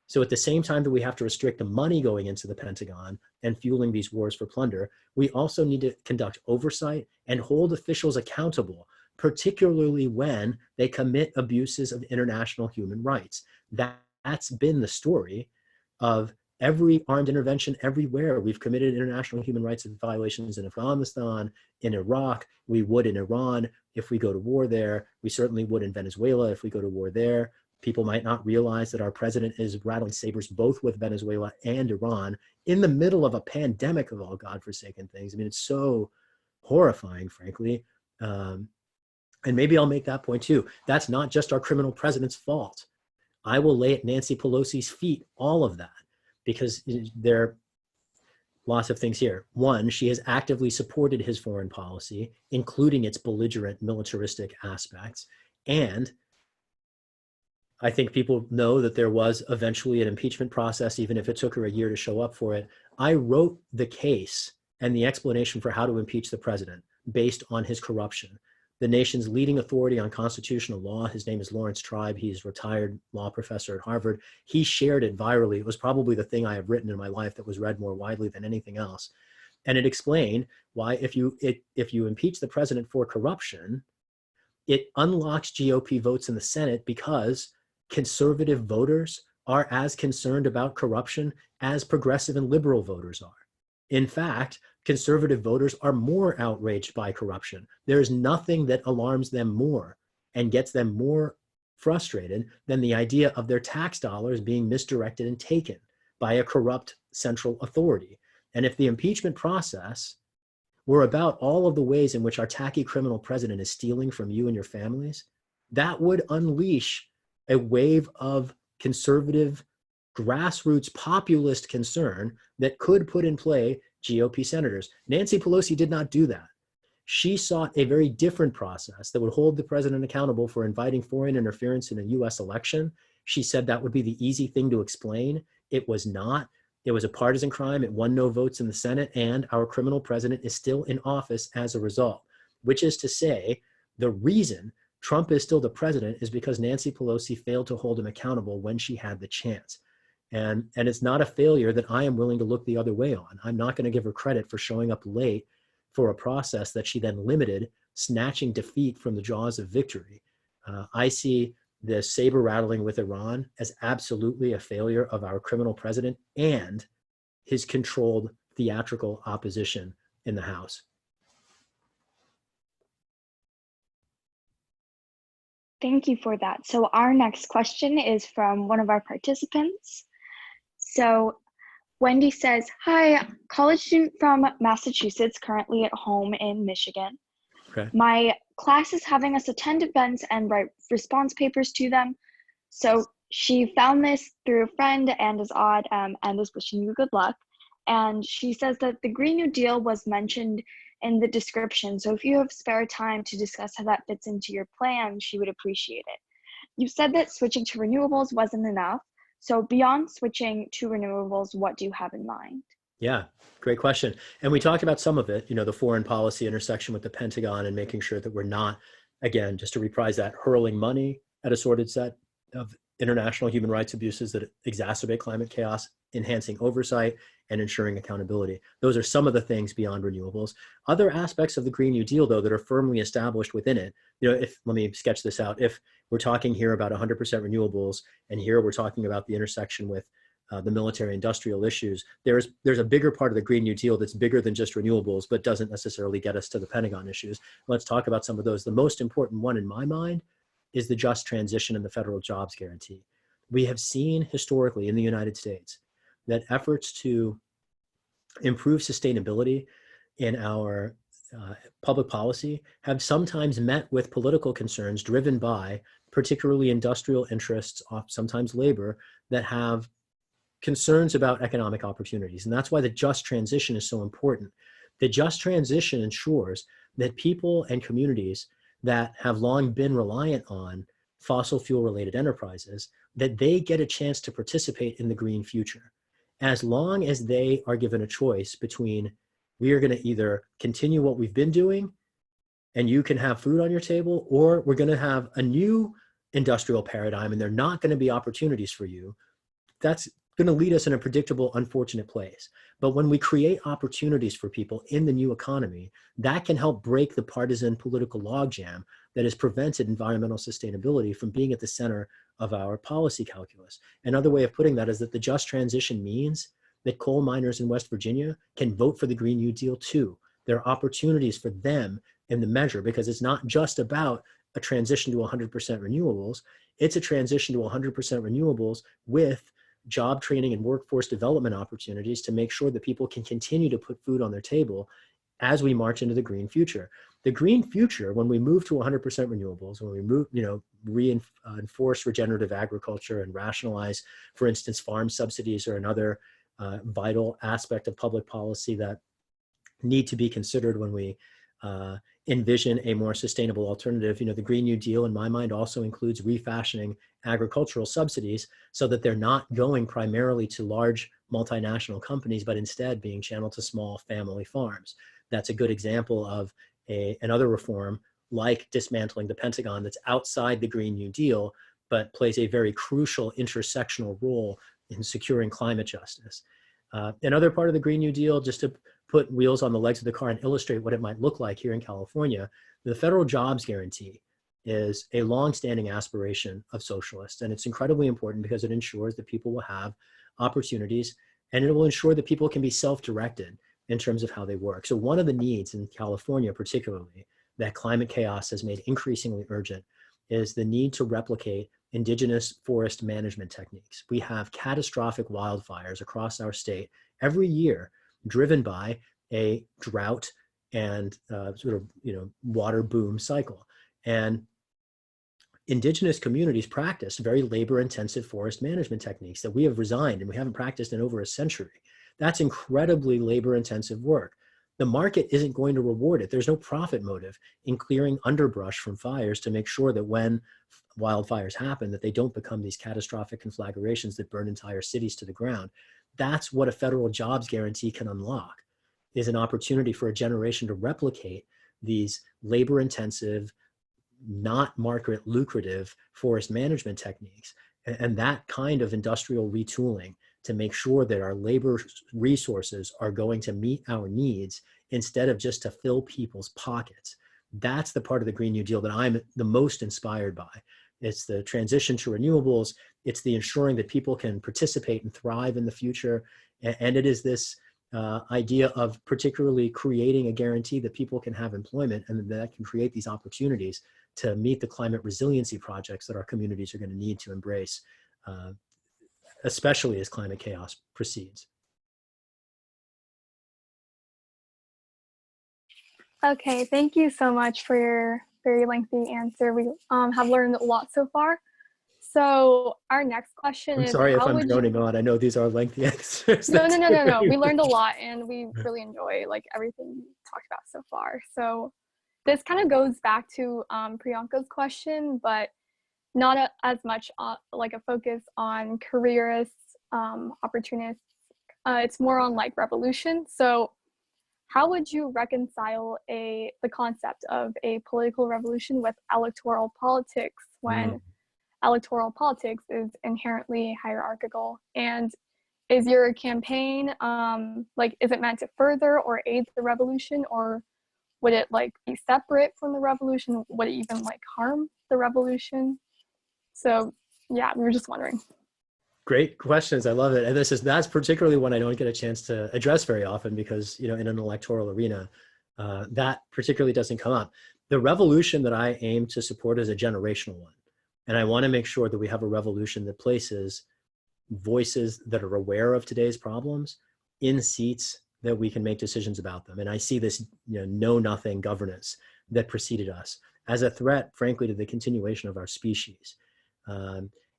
So at the same time that we have to restrict the money going into the Pentagon and fueling these wars for plunder, we also need to conduct oversight and hold officials accountable, particularly when they commit abuses of international human rights. That's been the story of every armed intervention everywhere. We've committed international human rights violations in Afghanistan, in Iraq, we would in Iran if we go to war there. We certainly would in Venezuela if we go to war there. People might not realize that our president is rattling sabers both with Venezuela and Iran in the middle of a pandemic of all godforsaken things. I mean, it's so horrifying, frankly. And maybe I'll make that point too. That's not just our criminal president's fault. I will lay at Nancy Pelosi's feet all of that, because there are lots of things here. One, she has actively supported his foreign policy, including its belligerent militaristic aspects. And I think people know that there was eventually an impeachment process, even if it took her a year to show up for it. I wrote the case and the explanation for how to impeach the president based on his corruption. The nation's leading authority on constitutional law, his name is Lawrence Tribe. He's a retired law professor at Harvard. He shared it virally. It was probably the thing I have written in my life that was read more widely than anything else. And it explained why if you impeach the president for corruption, it unlocks GOP votes in the Senate, because conservative voters are as concerned about corruption as progressive and liberal voters are. In fact, conservative voters are more outraged by corruption. There's nothing that alarms them more and gets them more frustrated than the idea of their tax dollars being misdirected and taken by a corrupt central authority. And if the impeachment process were about all of the ways in which our tacky criminal president is stealing from you and your families, that would unleash a wave of conservative, grassroots, populist concern that could put in play GOP senators. Nancy Pelosi did not do that. She sought a very different process that would hold the president accountable for inviting foreign interference in a US election. She said that would be the easy thing to explain. It was not. It was a partisan crime. It won no votes in the Senate, and our criminal president is still in office as a result, which is to say, the reason Trump is still the president is because Nancy Pelosi failed to hold him accountable when she had the chance. And it's not a failure that I am willing to look the other way on. I'm not going to give her credit for showing up late for a process that she then limited, snatching defeat from the jaws of victory. I see the saber rattling with Iran as absolutely a failure of our criminal president and his controlled theatrical opposition in the House. Thank you for that. So our next question is from one of our participants. So Wendy says, hi, college student from Massachusetts, currently at home in Michigan. Okay. My class is having us attend events and write response papers to them. So she found this through a friend and is odd and is wishing you good luck. And she says that the Green New Deal was mentioned in the description. So if you have spare time to discuss how that fits into your plan, she would appreciate it. You said that switching to renewables wasn't enough. So beyond switching to renewables, what do you have in mind? Yeah, great question. And we talked about some of it, the foreign policy intersection with the Pentagon and making sure that we're not, again, just to reprise that, hurling money at a sordid set of international human rights abuses that exacerbate climate chaos, enhancing oversight, and ensuring accountability. Those are some of the things beyond renewables. Other aspects of the Green New Deal, though, that are firmly established within it, let me sketch this out. If we're talking here about 100% renewables, and here we're talking about the intersection with the military industrial issues, there's a bigger part of the Green New Deal that's bigger than just renewables, but doesn't necessarily get us to the Pentagon issues. Let's talk about some of those. The most important one in my mind is the just transition and the federal jobs guarantee. We have seen historically in the United States that efforts to improve sustainability in our public policy have sometimes met with political concerns driven by particularly industrial interests, sometimes labor, that have concerns about economic opportunities. And that's why the just transition is so important. The just transition ensures that people and communities that have long been reliant on fossil fuel related enterprises, that they get a chance to participate in the green future. As long as they are given a choice between, we are going to either continue what we've been doing and you can have food on your table, or we're going to have a new industrial paradigm and there are not going to be opportunities for you, that's going to lead us in a predictable, unfortunate place. But when we create opportunities for people in the new economy, that can help break the partisan political logjam that has prevented environmental sustainability from being at the center of our policy calculus. Another way of putting that is that the just transition means that coal miners in West Virginia can vote for the Green New Deal too. There are opportunities for them in the measure, because it's not just about a transition to 100% renewables, it's a transition to 100% renewables with job training and workforce development opportunities to make sure that people can continue to put food on their table as we march into the green future. The green future, when we move to 100% renewables, when we move, reinforce regenerative agriculture and rationalize, for instance, farm subsidies are another vital aspect of public policy that need to be considered when we envision a more sustainable alternative. The Green New Deal, in my mind, also includes refashioning agricultural subsidies so that they're not going primarily to large multinational companies, but instead being channeled to small family farms. That's a good example of another reform, like dismantling the Pentagon, that's outside the Green New Deal, but plays a very crucial intersectional role in securing climate justice. Another part of the Green New Deal, just to put wheels on the legs of the car and illustrate what it might look like here in California, the federal jobs guarantee is a long-standing aspiration of socialists. And it's incredibly important because it ensures that people will have opportunities, and it will ensure that people can be self-directed in terms of how they work. So one of the needs in California, particularly, that climate chaos has made increasingly urgent is the need to replicate indigenous forest management techniques. We have catastrophic wildfires across our state every year, driven by a drought and water boom cycle. And indigenous communities practice very labor-intensive forest management techniques that we have resigned and we haven't practiced in over a century. That's incredibly labor-intensive work. The market isn't going to reward it. There's no profit motive in clearing underbrush from fires to make sure that when wildfires happen, that they don't become these catastrophic conflagrations that burn entire cities to the ground. That's what a federal jobs guarantee can unlock, is an opportunity for a generation to replicate these labor-intensive, not market lucrative forest management techniques. And that kind of industrial retooling to make sure that our labor resources are going to meet our needs instead of just to fill people's pockets. That's the part of the Green New Deal that I'm the most inspired by. It's the transition to renewables. It's the ensuring that people can participate and thrive in the future. And it is this idea of particularly creating a guarantee that people can have employment and that can create these opportunities to meet the climate resiliency projects that our communities are going to need to embrace, especially as climate chaos proceeds. Okay, thank you so much for your very lengthy answer. We have learned a lot so far. So our next question is, I'm sorry if I'm droning on. I know these are lengthy answers. No. We learned a lot and we really enjoy everything we talked about so far. So this kind of goes back to Priyanka's question, but not as much like a focus on careerists, opportunists. It's more on revolution. So how would you reconcile the concept of a political revolution with electoral politics when electoral politics is inherently hierarchical? And is your campaign, is it meant to further or aid the revolution, or would it be separate from the revolution? Would it even harm the revolution? So yeah, we were just wondering. Great questions. I love it. And that's particularly one I don't get a chance to address very often because, in an electoral arena, that particularly doesn't come up. The revolution that I aim to support is a generational one. And I want to make sure that we have a revolution that places voices that are aware of today's problems in seats that we can make decisions about them. And I see this know-nothing governance that preceded us as a threat, frankly, to the continuation of our species.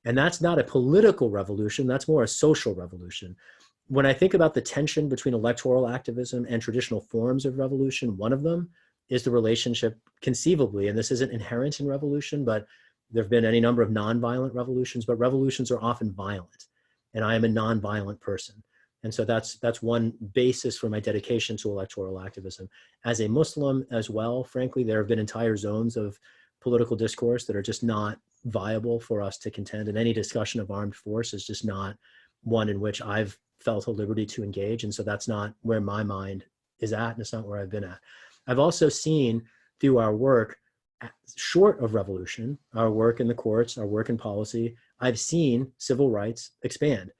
And that's not a political revolution, that's more a social revolution. When I think about the tension between electoral activism and traditional forms of revolution, one of them is the relationship conceivably, and this isn't inherent in revolution, but there have been any number of nonviolent revolutions, but revolutions are often violent. And I am a nonviolent person. And so that's one basis for my dedication to electoral activism. As a Muslim as well, frankly, there have been entire zones of political discourse that are just not viable for us to contend, and any discussion of armed force is just not one in which I've felt a liberty to engage. And so that's not where my mind is at, and it's not where I've been at. I've also seen through our work, short of revolution, our work in the courts, our work in policy, I've seen civil rights expand.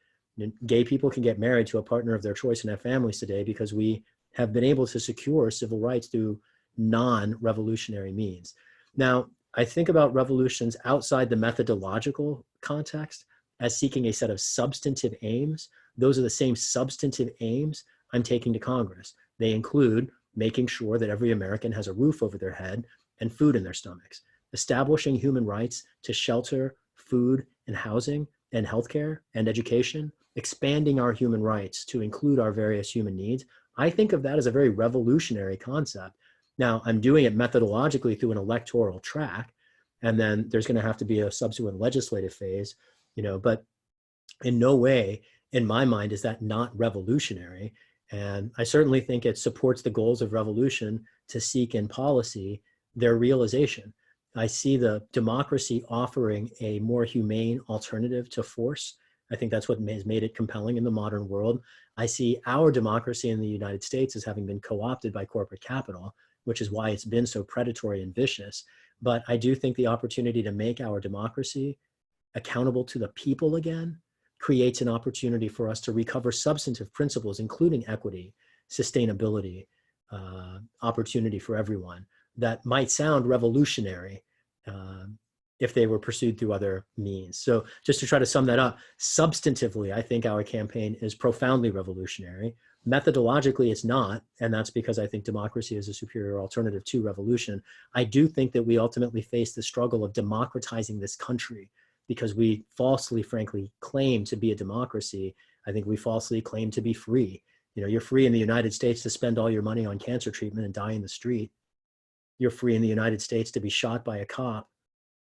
Gay people can get married to a partner of their choice and have families today because we have been able to secure civil rights through non-revolutionary means. Now, I think about revolutions outside the methodological context as seeking a set of substantive aims. Those are the same substantive aims I'm taking to Congress. They include making sure that every American has a roof over their head and food in their stomachs, establishing human rights to shelter, food, and housing, and healthcare and education, expanding our human rights to include our various human needs. I think of that as a very revolutionary concept. Now, I'm doing it methodologically through an electoral track, and then there's going to have to be a subsequent legislative phase, but in no way, in my mind, is that not revolutionary. And I certainly think it supports the goals of revolution to seek in policy their realization. I see the democracy offering a more humane alternative to force. I think that's what has made it compelling in the modern world. I see our democracy in the United States as having been co-opted by corporate capital, which is why it's been so predatory and vicious. But I do think the opportunity to make our democracy accountable to the people again creates an opportunity for us to recover substantive principles, including equity, sustainability, opportunity for everyone, that might sound revolutionary if they were pursued through other means. So just to try to sum that up, substantively, I think our campaign is profoundly revolutionary. Methodologically, it's not, and that's because I think democracy is a superior alternative to revolution. I do think that we ultimately face the struggle of democratizing this country because we falsely, frankly, claim to be a democracy. I think we falsely claim to be free. You're free in the United States to spend all your money on cancer treatment and die in the street. You're free in the United States to be shot by a cop.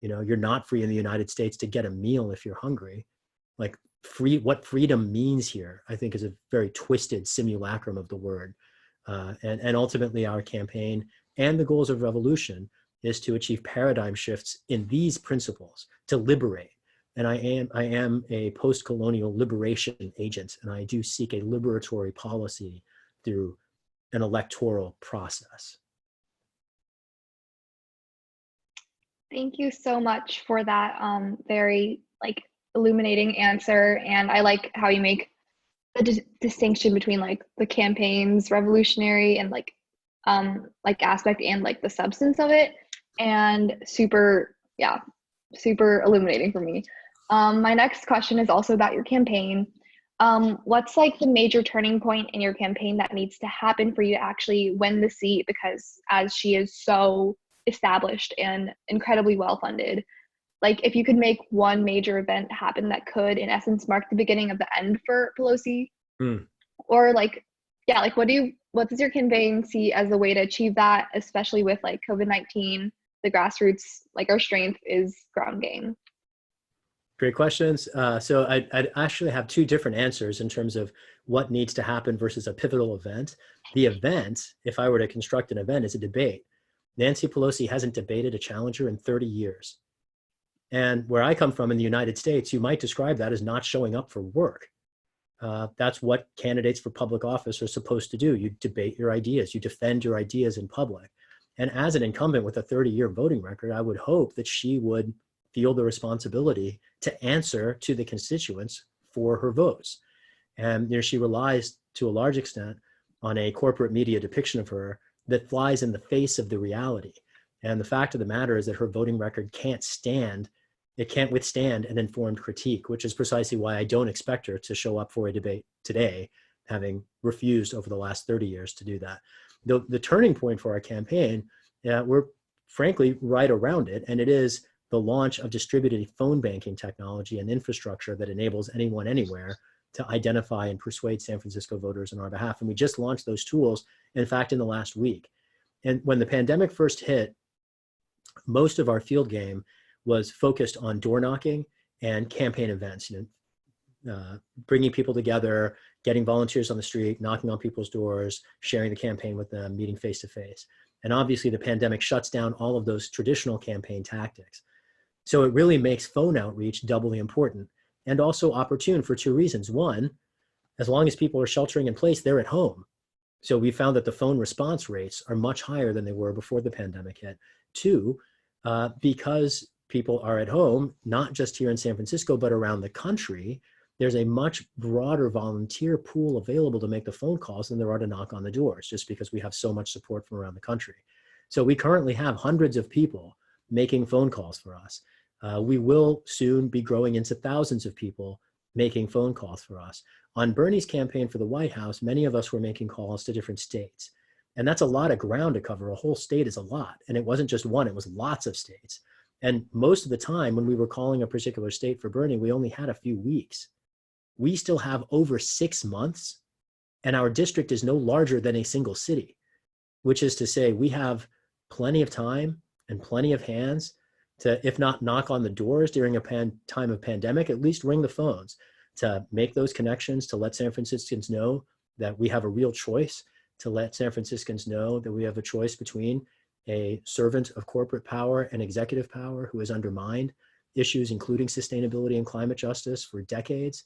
You're not free in the United States to get a meal if you're hungry. Like what freedom means here, I think, is a very twisted simulacrum of the word. And ultimately our campaign and the goals of revolution is to achieve paradigm shifts in these principles, to liberate. And I am a post-colonial liberation agent, and I do seek a liberatory policy through an electoral process. Thank you so much for that very illuminating answer. And I like how you make the distinction between the campaign's revolutionary and aspect and the substance of it. And super illuminating for me. My next question is also about your campaign. What's the major turning point in your campaign that needs to happen for you to actually win the seat? Because as she is so established and incredibly well funded, if you could make one major event happen that could in essence mark the beginning of the end for Pelosi, or what does your campaign see as the way to achieve that, especially with COVID-19, the grassroots, our strength is ground game? Great questions. So I'd actually have two different answers in terms of what needs to happen versus a pivotal event. The event, if I were to construct an event, is a debate. Nancy Pelosi hasn't debated a challenger in 30 years. And where I come from in the United States, you might describe that as not showing up for work. That's what candidates for public office are supposed to do. You debate your ideas, you defend your ideas in public. And as an incumbent with a 30-year voting record, I would hope that she would feel the responsibility to answer to the constituents for her votes. And she relies to a large extent on a corporate media depiction of her that flies in the face of the reality. And the fact of the matter is that her voting record can't withstand an informed critique, which is precisely why I don't expect her to show up for a debate today, having refused over the last 30 years to do that. The turning point for our campaign, we're frankly right around it, and it is the launch of distributed phone banking technology and infrastructure that enables anyone anywhere to identify and persuade San Francisco voters on our behalf. And we just launched those tools, in fact, in the last week. And when the pandemic first hit, most of our field game was focused on door knocking and campaign events, bringing people together, getting volunteers on the street, knocking on people's doors, sharing the campaign with them, meeting face to face. And obviously the pandemic shuts down all of those traditional campaign tactics. So it really makes phone outreach doubly important. and also opportune for two reasons. One, as long as people are sheltering in place, they're at home. So we found that the phone response rates are much higher than they were before the pandemic hit. Two, because people are at home, not just here in San Francisco, but around the country, there's a much broader volunteer pool available to make the phone calls than there are to knock on the doors, just because we have so much support from around the country. So we currently have hundreds of people making phone calls for us. We will soon be growing into thousands of people making phone calls for us. On Bernie's campaign for the White House, many of us were making calls to different states. And that's a lot of ground to cover. A whole state is a lot. And it wasn't just one, it was lots of states. And most of the time when we were calling a particular state for Bernie, we only had a few weeks. We still have over 6 months, and our district is no larger than a single city, which is to say we have plenty of time and plenty of hands to, if not knock on the doors during a time of pandemic, at least ring the phones to make those connections, to let San Franciscans know that we have a real choice, to let San Franciscans know that we have a choice between a servant of corporate power and executive power who has undermined issues including sustainability and climate justice for decades,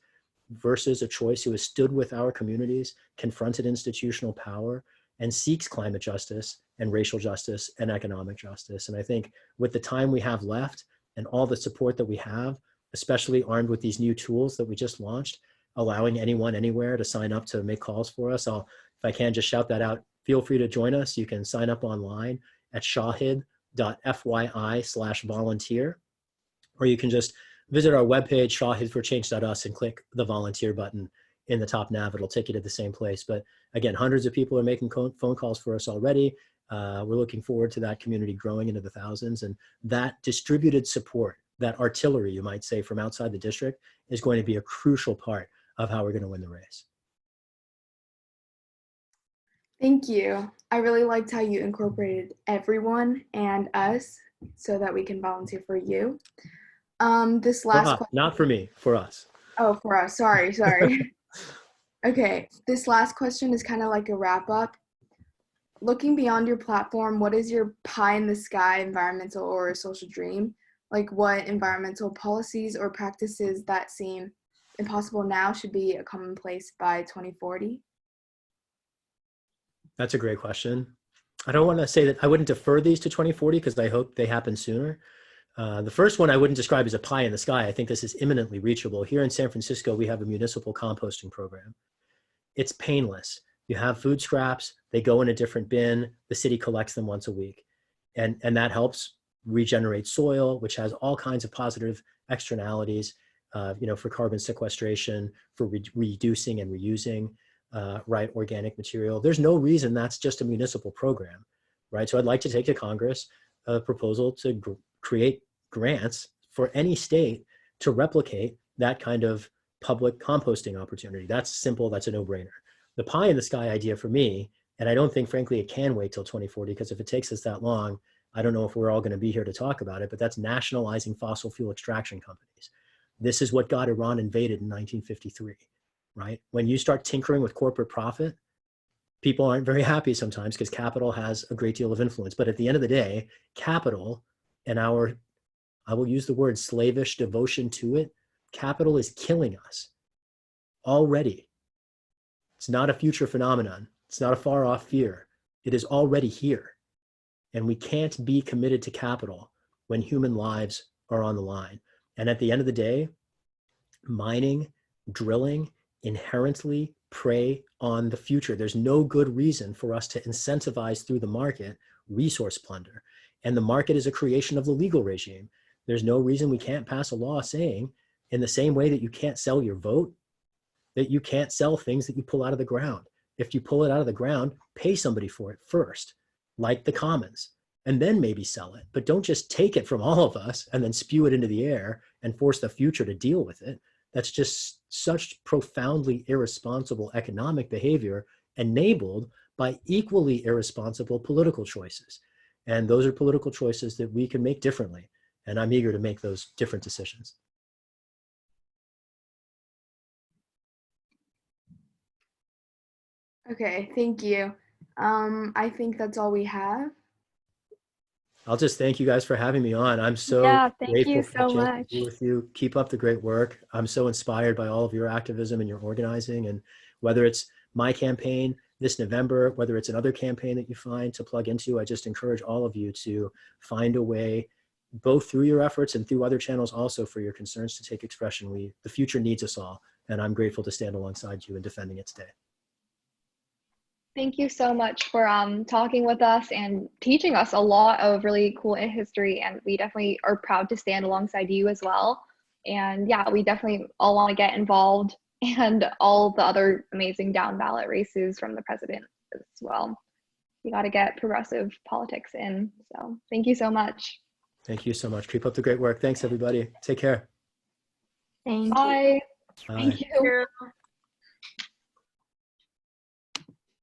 versus a choice who has stood with our communities, confronted institutional power, and seeks climate justice and racial justice and economic justice. And I think with the time we have left and all the support that we have, especially armed with these new tools that we just launched, allowing anyone anywhere to sign up to make calls for us, if I can just shout that out, feel free to join us. You can sign up online at shahid.fyi/volunteer, or you can just visit our webpage, shahidforchange.us, and click the volunteer button in the top nav. It'll take you to the same place. But again, hundreds of people are making phone calls for us already. We're looking forward to that community growing into the thousands. And that distributed support, that artillery, you might say, from outside the district is going to be a crucial part of how we're going to win the race. Thank you. I really liked how you incorporated everyone and us so that we can volunteer for you. This last question. Not for me, for us. Oh, for us. Sorry. Okay, this last question is kind of like a wrap up. Looking beyond your platform, what is your pie in the sky environmental or social dream? Like what environmental policies or practices that seem impossible now should be a commonplace by 2040? That's a great question. I don't want to say that I wouldn't defer these to 2040 because I hope they happen sooner. The first one I wouldn't describe as a pie in the sky. I think this is imminently reachable. Here in San Francisco, we have a municipal composting program. It's painless. You have food scraps, they go in a different bin, the city collects them once a week. And that helps regenerate soil, which has all kinds of positive externalities, for carbon sequestration, for reducing and reusing, organic material. There's no reason that's just a municipal program, right? So I'd like to take to Congress a proposal to create grants for any state to replicate that kind of public composting opportunity. That's simple, that's a no-brainer. The pie in the sky idea for me, and I don't think frankly it can wait till 2040, because if it takes us that long, I don't know if we're all going to be here to talk about it, but that's nationalizing fossil fuel extraction companies. This is what got Iran invaded in 1953, right? When you start tinkering with corporate profit, people aren't very happy sometimes because capital has a great deal of influence. But at the end of the day, capital and I will use the word slavish devotion to it, capital is killing us already. It's not a future phenomenon. It's not a far off fear. It is already here. And we can't be committed to capital when human lives are on the line. And at the end of the day, mining, drilling inherently prey on the future. There's no good reason for us to incentivize through the market resource plunder. And the market is a creation of the legal regime. There's no reason we can't pass a law saying, in the same way that you can't sell your vote, that you can't sell things that you pull out of the ground. If you pull it out of the ground, pay somebody for it first, like the commons, and then maybe sell it. But don't just take it from all of us and then spew it into the air and force the future to deal with it. That's just such profoundly irresponsible economic behavior enabled by equally irresponsible political choices. And those are political choices that we can make differently. And I'm eager to make those different decisions. Okay, thank you. I think that's all we have. I'll just thank you guys for having me on. I'm so Yeah, thank grateful you for so the chance much. to be with you. Keep up the great work. I'm so inspired by all of your activism and your organizing, and whether it's my campaign this November, whether it's another campaign that you find to plug into, I just encourage all of you to find a way, both through your efforts and through other channels also, for your concerns to take expression. The future needs us all, and I'm grateful to stand alongside you in defending it today. Thank you so much for talking with us and teaching us a lot of really cool history. And we definitely are proud to stand alongside you as well. And yeah, we definitely all want to get involved, and all the other amazing down ballot races from the president as well. We got to get progressive politics in. So thank you so much. Thank you so much. Keep up the great work. Thanks, everybody. Take care. Thank you. Bye. Bye. Thank you.